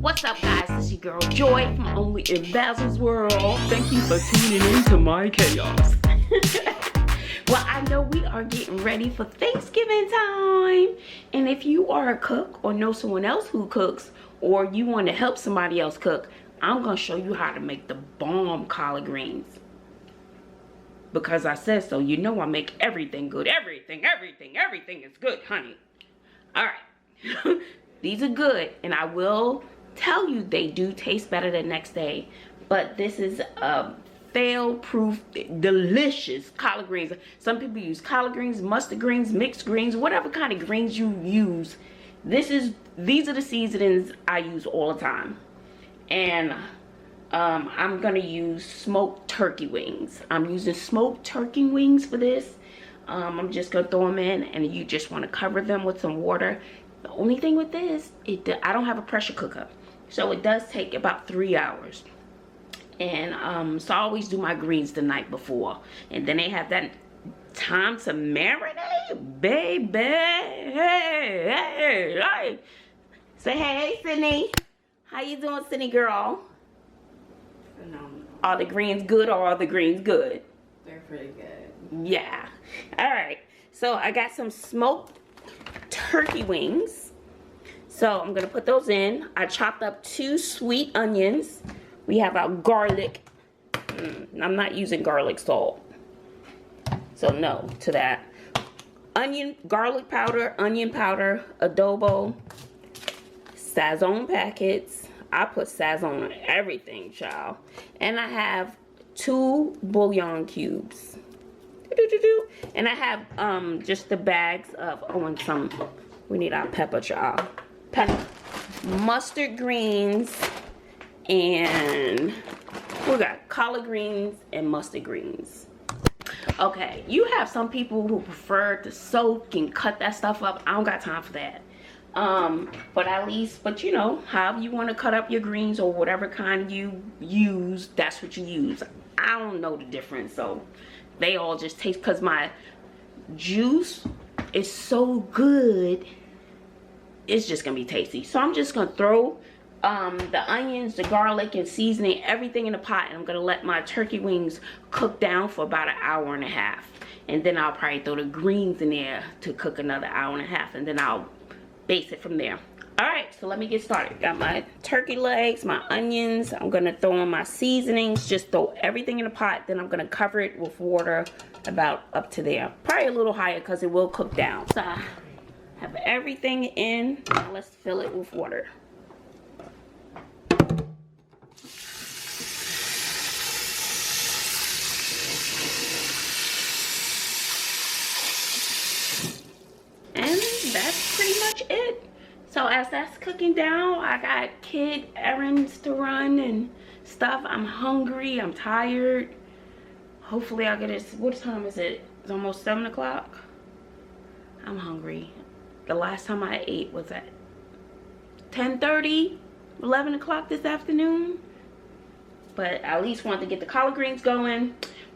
What's up, guys? This is your girl Joy from Only in Bazzle's World. Thank you for tuning in to my chaos. Well, I know we are getting ready for Thanksgiving time. And if you are a cook or know someone else who cooks, or you want to help somebody else cook, I'm going to show you how to make the bomb collard greens. Because I said so. You know I make everything good. Everything is good, honey. Alright. These are good. And I will tell you they do taste better the next day. But this is fail-proof, delicious collard greens. Some people use collard greens, mustard greens, mixed greens, whatever kind of greens you use. These are the seasonings I use all the time. And I'm gonna use smoked turkey wings. I'm using smoked turkey wings for this. I'm just gonna throw them in, and you just want to cover them with some water. The only thing with this, I don't have a pressure cooker, so it does take about 3 hours. And so I always do my greens the night before, and then they have that time to marinate, baby. Hey. Say hey, Sydney. How you doing, Sydney girl? Phenomenal. Are the greens good, or are the greens good? They're pretty good. Yeah. All right. So I got some smoked turkey wings. So I'm gonna put those in. I chopped up 2 sweet onions. We have our garlic. I'm not using garlic salt, so no to that. Garlic powder, onion powder, adobo, sazon packets. I put sazon on everything, child. And I have 2 bouillon cubes. And I have just the bags of, and some, we need our pepper, child. Mustard greens, and we got collard greens and mustard greens. Okay, you have some people who prefer to soak and cut that stuff up. I don't got time for that. But you know, however you want to cut up your greens or whatever kind you use, that's what you use. I don't know the difference, so they all just taste, because my juice is so good, it's just gonna be tasty. So I'm just gonna throw the onions, the garlic, and seasoning, everything in the pot, and I'm gonna let my turkey wings cook down for about 1.5 hours. And then I'll probably throw the greens in there to cook another 1.5 hours, and then I'll base it from there. All right, so let me get started. Got my turkey legs, my onions. I'm gonna throw in my seasonings. Just throw everything in the pot. Then I'm gonna cover it with water about up to there. Probably a little higher because it will cook down. So I have everything in. Now let's fill it with water. And that's pretty much it. So as that's cooking down, I got kid errands to run and stuff. I'm hungry, I'm tired. Hopefully I'll get it. What time is it? It's almost 7 o'clock. I'm hungry. The last time I ate was at 10:30, 11 o'clock this afternoon. But I at least wanted to get the collard greens going,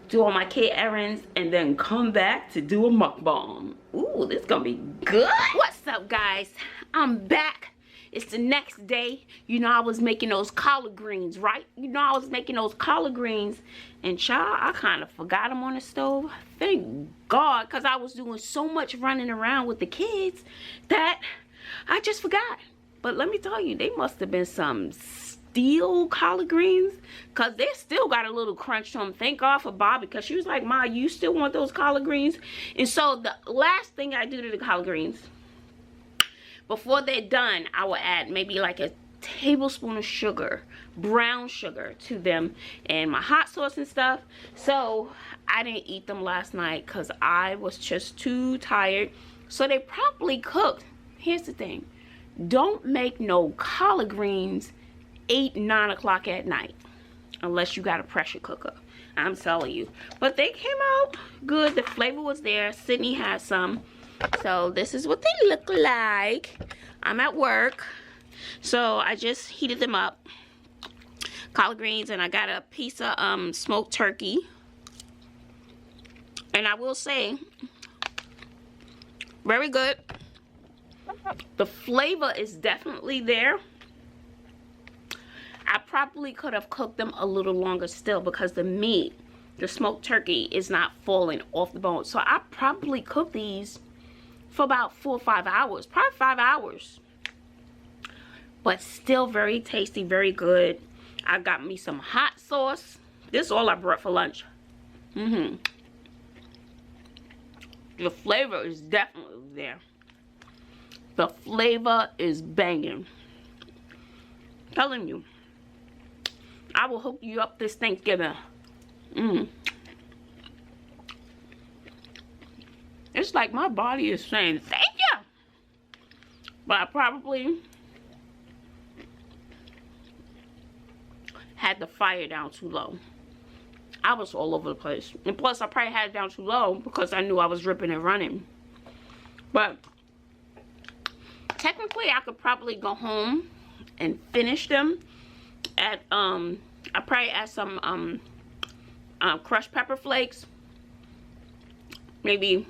do all my kid errands, and then come back to do a mukbang. Ooh, this is gonna be good. What's up, guys? I'm back. It's the next day. You know I was making those collard greens, right? You know I was making those collard greens, and child, I kind of forgot them on the stove. Thank God, because I was doing so much running around with the kids that I just forgot. But let me tell you, they must have been some steel collard greens, because they still got a little crunch to them. Thank God for Bob, because she was like, Ma, you still want those collard greens? And so the last thing I do to the collard greens, before they're done, I will add maybe like a tablespoon of sugar, brown sugar, to them, and my hot sauce and stuff. So I didn't eat them last night because I was just too tired. So they properly cooked. Here's the thing. Don't make no collard greens 8, 9 o'clock at night unless you got a pressure cooker. I'm telling you. But they came out good. The flavor was there. Sydney had some. So this is what they look like. I'm at work, so I just heated them up. Collard greens, and I got a piece of smoked turkey. And I will say, very good. The flavor is definitely there. I probably could have cooked them a little longer still because the meat, the smoked turkey, is not falling off the bone. So I probably cooked these for about 4 or 5 hours, probably 5 hours. But still very tasty, very good. I got me some hot sauce. This is all I brought for lunch. The flavor is definitely there. The flavor is banging. Telling you, I will hook you up this Thanksgiving. It's like my body is saying thank you. But I probably had the fire down too low. I was all over the place. And plus I probably had it down too low because I knew I was ripping and running. But technically I could probably go home and finish them at I probably add some crushed pepper flakes, maybe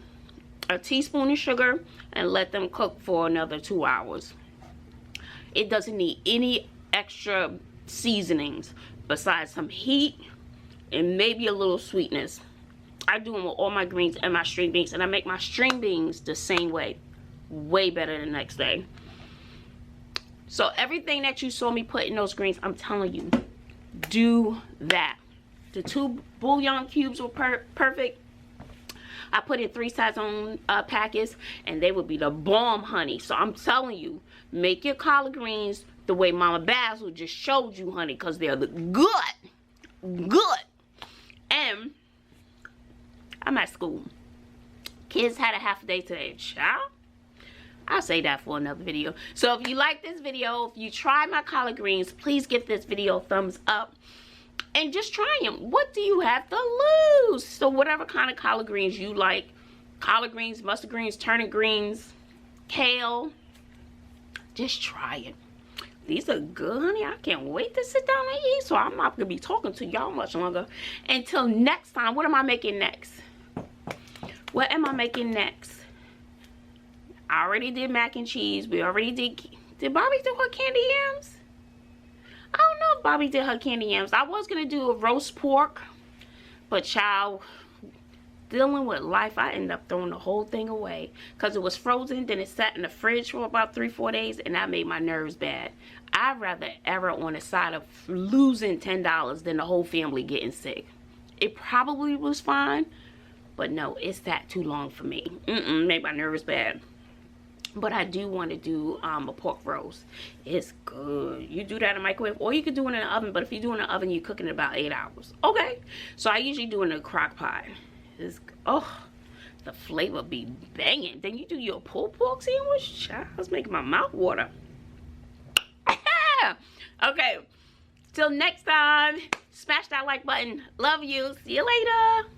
a teaspoon of sugar, and let them cook for another 2 hours. It doesn't need any extra seasonings besides some heat and maybe a little sweetness. I do them with all my greens and my string beans, and I make my string beans the same way, way better the next day. So everything that you saw me put in those greens, I'm telling you, do that. The 2 bouillon cubes were perfect. I put in 3 sazon packets, and they would be the bomb, honey. So I'm telling you, make your collard greens the way Mama Bazzle just showed you, honey, because they're the good. And I'm at school. Kids had a half a day today, child. I'll say that for another video. So if you like this video, if you try my collard greens, please give this video a thumbs up. And just try them. What do you have to lose? So whatever kind of collard greens you like, collard greens, mustard greens, turnip greens, kale, just try it. These are good, honey. I can't wait to sit down and eat. So I'm not going to be talking to y'all much longer. Until next time, what am I making next? What am I making next? I already did mac and cheese. We already did Bobby do her candy yams? I don't know if Bobby did her candy yams. I was going to do a roast pork. But child, dealing with life, I ended up throwing the whole thing away. Because it was frozen. Then it sat in the fridge for about 3 or 4 days. And that made my nerves bad. I'd rather err on the side of losing $10 than the whole family getting sick. It probably was fine. But no, it sat too long for me. Made my nerves bad. But I do want to do a pork roast. It's good. You do that in the microwave, or you could do it in the oven. But if you do it in the oven, you're cooking it about 8 hours. Okay. So I usually do it in a crock pot. It's, oh, the flavor be banging. Then you do your pulled pork sandwich. Child, it's making my mouth water. Okay. Till next time. Smash that like button. Love you. See you later.